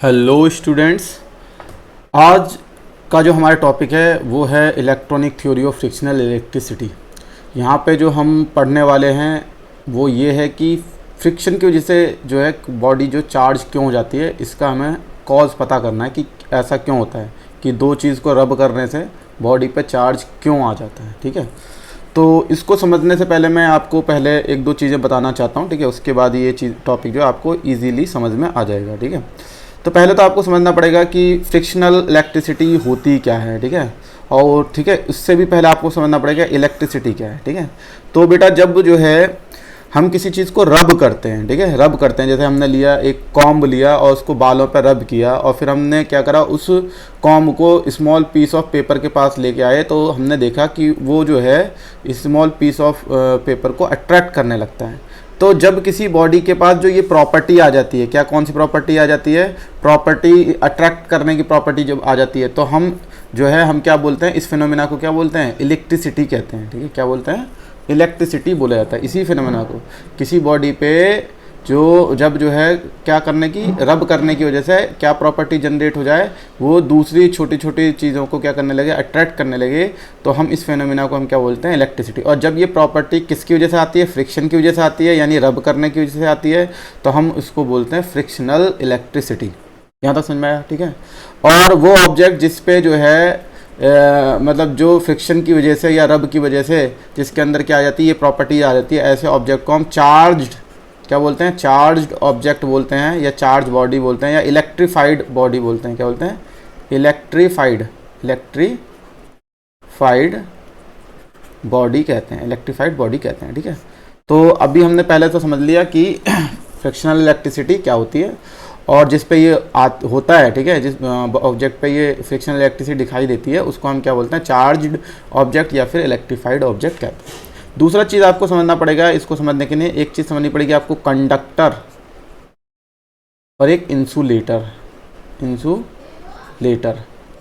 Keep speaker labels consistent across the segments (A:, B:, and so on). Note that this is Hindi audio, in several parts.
A: हेलो स्टूडेंट्स, आज का जो हमारा टॉपिक है वो है electronic theory of frictional electricity. यहाँ पे जो हम पढ़ने वाले हैं वो ये है कि फ्रिक्शन की वजह से जो है बॉडी जो चार्ज क्यों हो जाती है, इसका हमें कॉज पता करना है कि ऐसा क्यों होता है कि दो चीज़ को रब करने से बॉडी पे चार्ज क्यों आ जाता है। ठीक है, तो इसको समझने से पहले मैं आपको पहले एक दो चीज़ें बताना चाहता हूँ। ठीक है, उसके बाद ये चीज़ टॉपिक जो है आपको ईजीली समझ में आ जाएगा। ठीक है, तो पहले तो आपको समझना पड़ेगा कि फ्रिक्शनल इलेक्ट्रिसिटी होती क्या है। ठीक है, और ठीक है, उससे भी पहले आपको समझना पड़ेगा इलेक्ट्रिसिटी क्या है। ठीक है, तो बेटा जब जो है हम किसी चीज़ को रब करते हैं, ठीक है, रब करते हैं, जैसे हमने लिया एक कॉम्ब लिया और उसको बालों पर रब किया और फिर हमने क्या करा, उस कॉम्ब को स्मॉल पीस ऑफ पेपर के पास लेके आए, तो हमने देखा कि वो जो है स्मॉल पीस ऑफ पेपर को अट्रैक्ट करने लगता है। तो जब किसी बॉडी के पास जो ये प्रॉपर्टी आ जाती है, क्या कौन सी प्रॉपर्टी आ जाती है, प्रॉपर्टी अट्रैक्ट करने की प्रॉपर्टी जब आ जाती है, तो हम जो है हम क्या बोलते हैं, इस फिनोमेना को क्या बोलते हैं, इलेक्ट्रिसिटी कहते हैं। ठीक है, क्या बोलते हैं, इलेक्ट्रिसिटी बोला जाता है इसी फिनोमेना को। किसी बॉडी पे जो जब जो है क्या करने की, रब करने की वजह से क्या प्रॉपर्टी जनरेट हो जाए, वो दूसरी छोटी छोटी चीज़ों को क्या करने लगे, अट्रैक्ट करने लगे, तो हम इस फेनोमेना को हम क्या बोलते हैं, इलेक्ट्रिसिटी। और जब ये प्रॉपर्टी किसकी वजह से आती है, फ्रिक्शन की वजह से आती है, यानी रब करने की वजह से आती है, तो हम उसको बोलते हैं फ्रिक्शनल इलेक्ट्रिसिटी। यहाँ तक समझ में आया। ठीक है, और वो ऑब्जेक्ट जिस पे जो है मतलब जो फ्रिक्शन की वजह से या रब की वजह से जिसके अंदर क्या आ जाती है, ये प्रॉपर्टी आ जाती है, ऐसे ऑब्जेक्ट को हम चार्ज्ड क्या बोलते हैं, चार्ज्ड ऑब्जेक्ट बोलते हैं, या चार्ज बॉडी बोलते हैं, या इलेक्ट्रीफाइड बॉडी बोलते हैं। क्या बोलते हैं, इलेक्ट्रीफाइड बॉडी कहते हैं, इलेक्ट्रीफाइड बॉडी कहते हैं। ठीक है, तो अभी हमने पहले तो समझ लिया कि फ्रिक्शनल इलेक्ट्रिसिटी क्या होती है और जिस पे ये होता है, ठीक है, जिस ऑब्जेक्ट पे ये फ्रिक्शनल इलेक्ट्रिसिटी दिखाई देती है उसको हम क्या बोलते हैं, चार्ज्ड ऑब्जेक्ट या फिर इलेक्ट्रीफाइड ऑब्जेक्ट कहते हैं। दूसरा चीज़ आपको समझना पड़ेगा, इसको समझने के लिए एक चीज़ समझनी पड़ेगी आपको, कंडक्टर और एक इंसुलेटर।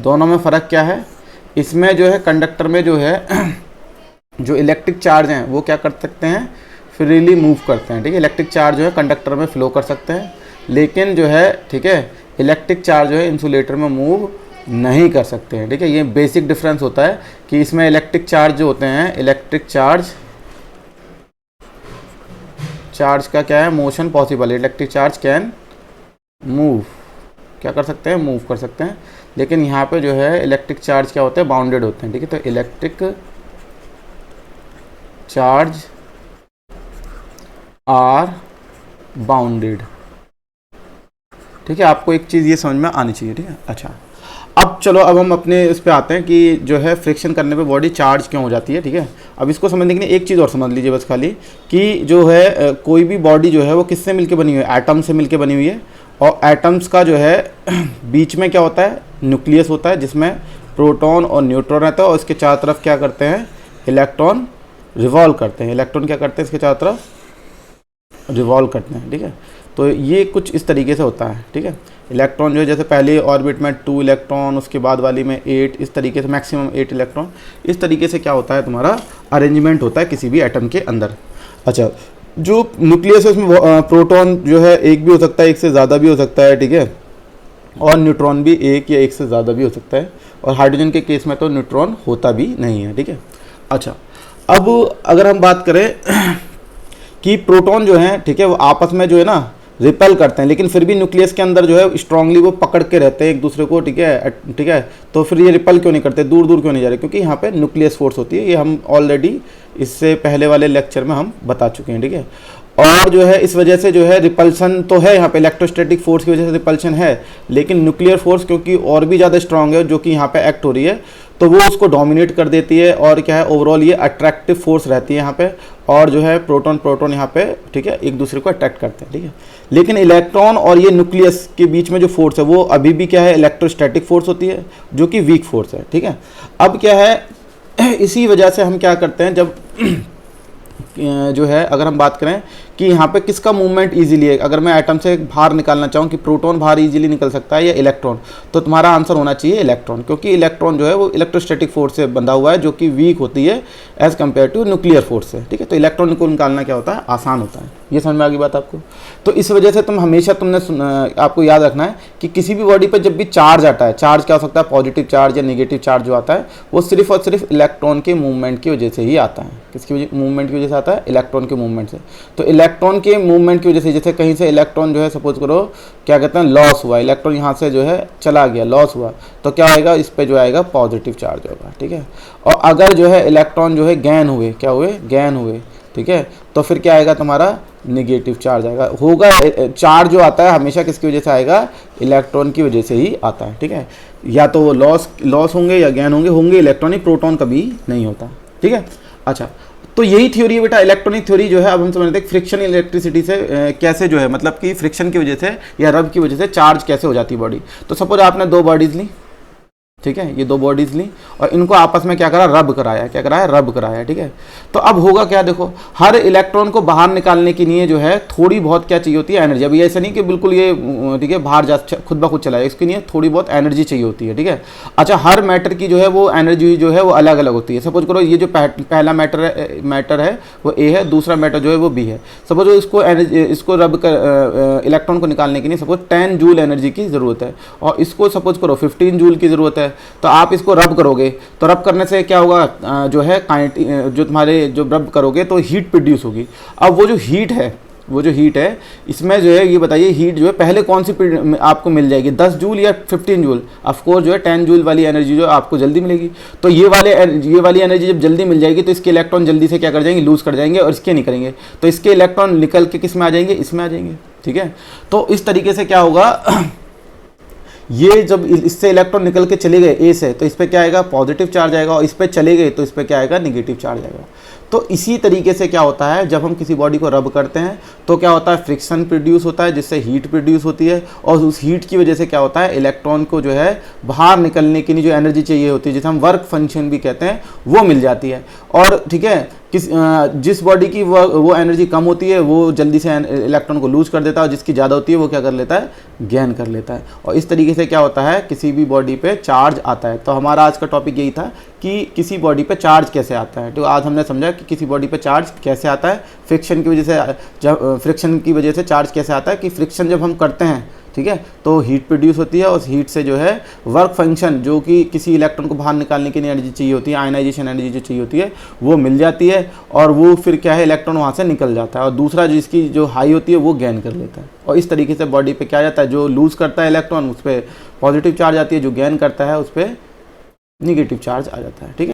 A: दोनों में फ़र्क क्या है, इसमें जो है कंडक्टर में जो है जो इलेक्ट्रिक चार्ज हैं वो क्या कर सकते हैं, फ्रीली मूव करते हैं। ठीक है, इलेक्ट्रिक चार्ज जो है कंडक्टर में फ्लो कर सकते हैं, लेकिन जो है ठीक है इलेक्ट्रिक चार्ज जो है इंसुलेटर में मूव नहीं कर सकते हैं। ठीक है, ये बेसिक डिफरेंस होता है कि इसमें इलेक्ट्रिक चार्ज जो होते हैं, इलेक्ट्रिक चार्ज का क्या है, मोशन पॉसिबल है, इलेक्ट्रिक चार्ज कैन मूव, क्या कर सकते हैं, मूव कर सकते हैं, लेकिन यहाँ पे जो है इलेक्ट्रिक चार्ज क्या होते हैं, बाउंडेड होते हैं। ठीक है, तो इलेक्ट्रिक चार्ज आर बाउंडेड। ठीक है, आपको एक चीज़ ये समझ में आनी चाहिए। ठीक है, अच्छा अब चलो, अब हम अपने इस पे आते हैं कि जो है फ्रिक्शन करने पे बॉडी चार्ज क्यों हो जाती है। ठीक है, अब इसको समझने के लिए एक चीज़ और समझ लीजिए बस खाली, कि जो है कोई भी बॉडी जो है वो किससे मिलके बनी हुई है, एटम से मिलके बनी हुई है, और एटम्स का जो है बीच में क्या होता है, न्यूक्लियस होता है, जिसमें प्रोटॉन और न्यूट्रॉन रहता है, और इसके चारों तरफ क्या करते हैं, इलेक्ट्रॉन रिवॉल्व करते हैं, इलेक्ट्रॉन क्या करते हैं, इसके चारों तरफ रिवॉल्व करते हैं। ठीक है, तो ये कुछ इस तरीके से होता है। ठीक है, इलेक्ट्रॉन जो है जैसे पहले ऑर्बिट में 2 इलेक्ट्रॉन, उसके बाद वाली में 8, इस तरीके से मैक्सिमम 8 इलेक्ट्रॉन, इस तरीके से क्या होता है, तुम्हारा अरेंजमेंट होता है किसी भी एटम के अंदर। अच्छा, जो न्यूक्लियस है उसमें प्रोटॉन जो है एक भी हो सकता है, एक से ज़्यादा भी हो सकता है। ठीक है, और न्यूट्रॉन भी एक या एक से ज़्यादा भी हो सकता है, और हाइड्रोजन के केस में तो न्यूट्रॉन होता भी नहीं है। ठीक है, अच्छा अब अगर हम बात करें कि प्रोटॉन जो है, ठीक है, वो आपस में जो है ना रिपेल करते हैं, लेकिन फिर भी न्यूक्लियस के अंदर जो है स्ट्रांगली वो पकड़ के रहते हैं एक दूसरे को। ठीक है, तो फिर ये रिपेल क्यों नहीं करते, दूर दूर क्यों नहीं जा रहे, क्योंकि यहाँ पे न्यूक्लियस फोर्स होती है, ये हम ऑलरेडी इससे पहले वाले लेक्चर में हम बता चुके हैं। ठीक है, और जो है इस वजह से जो है रिपल्सन तो है, यहाँ पे इलेक्ट्रोस्टैटिक फोर्स की वजह से रिपल्शन है, लेकिन न्यूक्लियर फोर्स क्योंकि और भी ज़्यादा स्ट्रांग है जो कि यहाँ पे एक्ट हो रही है, तो वो उसको डोमिनेट कर देती है, और क्या है ओवरऑल ये अट्रैक्टिव फोर्स रहती है यहाँ पे, और जो है प्रोटॉन यहाँ पे ठीक है एक दूसरे को अट्रैक्ट करते हैं। ठीक है, लेकिन इलेक्ट्रॉन और ये न्यूक्लियस के बीच में जो फोर्स है वो अभी भी क्या है, इलेक्ट्रोस्टैटिक फोर्स होती है, जो कि वीक फोर्स है। ठीक है, अब क्या है इसी वजह से हम क्या करते हैं, जब जो है अगर हम बात करें कि यहाँ पे किसका मूवमेंट इजीली है, अगर मैं एटम से बाहर निकालना चाहूँ कि प्रोटॉन बाहर इजीली निकल सकता है या इलेक्ट्रॉन, तो तुम्हारा आंसर होना चाहिए इलेक्ट्रॉन, क्योंकि इलेक्ट्रॉन जो है वो इलेक्ट्रोस्टैटिक फोर्स से बंधा हुआ है, जो कि वीक होती है as compared to nuclear force से। ठीक है, तो इलेक्ट्रॉन को निकालना क्या होता है, आसान होता है। ये समझ में आ गई बात आपको। तो इस वजह से तुम हमेशा आपको याद रखना है कि किसी भी बॉडी पर जब भी चार्ज आता है, चार्ज क्या हो सकता है, पॉजिटिव चार्ज या नेगेटिव चार्ज जो आता है वो सिर्फ और सिर्फ इलेक्ट्रॉन के मूवमेंट की वजह से ही आता है। किसकी मूवमेंट की वजह से आता है? इलेक्ट्रॉन के मूवमेंट से। तो इलेक्ट्रॉन के मूवमेंट की वजह से, जैसे कहीं से इलेक्ट्रॉन जो है सपोज करो क्या कहते हैं लॉस हुआ, इलेक्ट्रॉन यहाँ से जो है चला गया, लॉस हुआ, तो क्या आएगा इस पे जो आएगा पॉजिटिव चार्ज होगा, ठीक है। और अगर जो है इलेक्ट्रॉन जो है गेन हुए, क्या हुए, गेन हुए, ठीक है, तो फिर क्या आएगा तुम्हारा नेगेटिव चार्ज आएगा। होगा चार्ज जो आता है हमेशा किसकी वजह से आएगा? इलेक्ट्रॉन की वजह से ही आता है, ठीक है। या तो वो लॉस होंगे या गेन होंगे इलेक्ट्रॉनिक, प्रोटॉन कभी नहीं होता, ठीक है। अच्छा, तो यही थ्योरी है बेटा, इलेक्ट्रॉनिक थ्योरी जो है। अब हम समझते हैं फ्रिक्शन इलेक्ट्रिसिटी से कैसे जो है, मतलब कि फ्रिक्शन की वजह से या रब की वजह से चार्ज कैसे हो जाती है बॉडी। तो सपोज आपने दो बॉडीज ली, ठीक है, ये दो बॉडीज ली और इनको आपस में क्या करा, रब कराया, क्या कराया, रब कराया, ठीक है। तो अब होगा क्या, देखो हर इलेक्ट्रॉन को बाहर निकालने के लिए जो है थोड़ी बहुत क्या चाहिए होती है, एनर्जी। अभी ऐसा नहीं कि बिल्कुल ये ठीक है बाहर जा खुद ब खुद चलाए, इसके लिए थोड़ी बहुत एनर्जी चाहिए होती है, ठीक है। अच्छा, हर मैटर की जो है वो एनर्जी जो है वो अलग अलग होती है। सपोज करो ये जो पहला मैटर है वो ए है, दूसरा मैटर जो है वो बी है। सपोज इसको रब कर इलेक्ट्रॉन को निकालने के लिए सपोज 10 जूल एनर्जी की ज़रूरत है और इसको सपोज करो 15 जूल की ज़रूरत है। तो आप इसको रब करोगे तो रब करने से क्या होगा, जो है जो तुम्हारे जो रब करोगे तो हीट प्रोड्यूस होगी। अब वो जो हीट है इसमें जो है ये बताइए हीट जो है पहले कौन सी आपको मिल जाएगी, 10 जूल या 15 जूल? ऑफ कोर्स जो है 10 जूल वाली एनर्जी जो आपको जल्दी मिलेगी। तो ये वाली एनर्जी जब जल्दी मिल जाएगी तो इसके इलेक्ट्रॉन जल्दी से क्या कर जाएंगे, लूज कर जाएंगे और इसके नहीं करेंगे। तो इसके इलेक्ट्रॉन निकल के किस में आ जाएंगे, इसमें आ जाएंगे, ठीक है। तो इस तरीके से क्या होगा ये जब इससे इलेक्ट्रॉन निकल के चले गए ए से तो इस पर क्या आएगा, पॉजिटिव चार्ज आएगा और इस पर चले गए तो इस पर क्या आएगा, नेगेटिव चार्ज आएगा। तो इसी तरीके से क्या होता है, जब हम किसी बॉडी को रब करते हैं तो क्या होता है, फ्रिक्शन प्रोड्यूस होता है जिससे हीट प्रोड्यूस होती है और उस हीट की वजह से क्या होता है, इलेक्ट्रॉन को जो है बाहर निकलने के लिए जो एनर्जी चाहिए होती है जिसे हम वर्क फंक्शन भी कहते हैं वो मिल जाती है। और ठीक है, जिस बॉडी की वो एनर्जी कम होती है वो जल्दी से इलेक्ट्रॉन को लूज कर देता है और जिसकी ज़्यादा होती है वो क्या कर लेता है, गेन कर लेता है। और इस तरीके से क्या होता है, किसी भी बॉडी पे चार्ज आता है। तो हमारा आज का टॉपिक यही था कि किसी बॉडी पे चार्ज कैसे आता है। तो आज हमने समझा कि किसी बॉडी पे चार्ज कैसे आता है, फ्रिक्शन की वजह से चार्ज कैसे आता है कि फ्रिक्शन जब हम करते हैं, ठीक है, तो हीट प्रोड्यूस होती है और हीट से जो है वर्क फंक्शन जो कि किसी इलेक्ट्रॉन को बाहर निकालने के लिए एनर्जी चाहिए होती है, आयनाइजेशन एनर्जी जो चाहिए होती है वो मिल जाती है और वो फिर क्या है, इलेक्ट्रॉन वहाँ से निकल जाता है और दूसरा जिसकी जो हाई होती है वो गेन कर लेता है। और इस तरीके से बॉडी पे क्या जाता है, जो लूज करता है इलेक्ट्रॉन उस पर पॉजिटिव चार्ज आती है, जो गेन करता है उस पर निगेटिव चार्ज आ जाता है, ठीक है।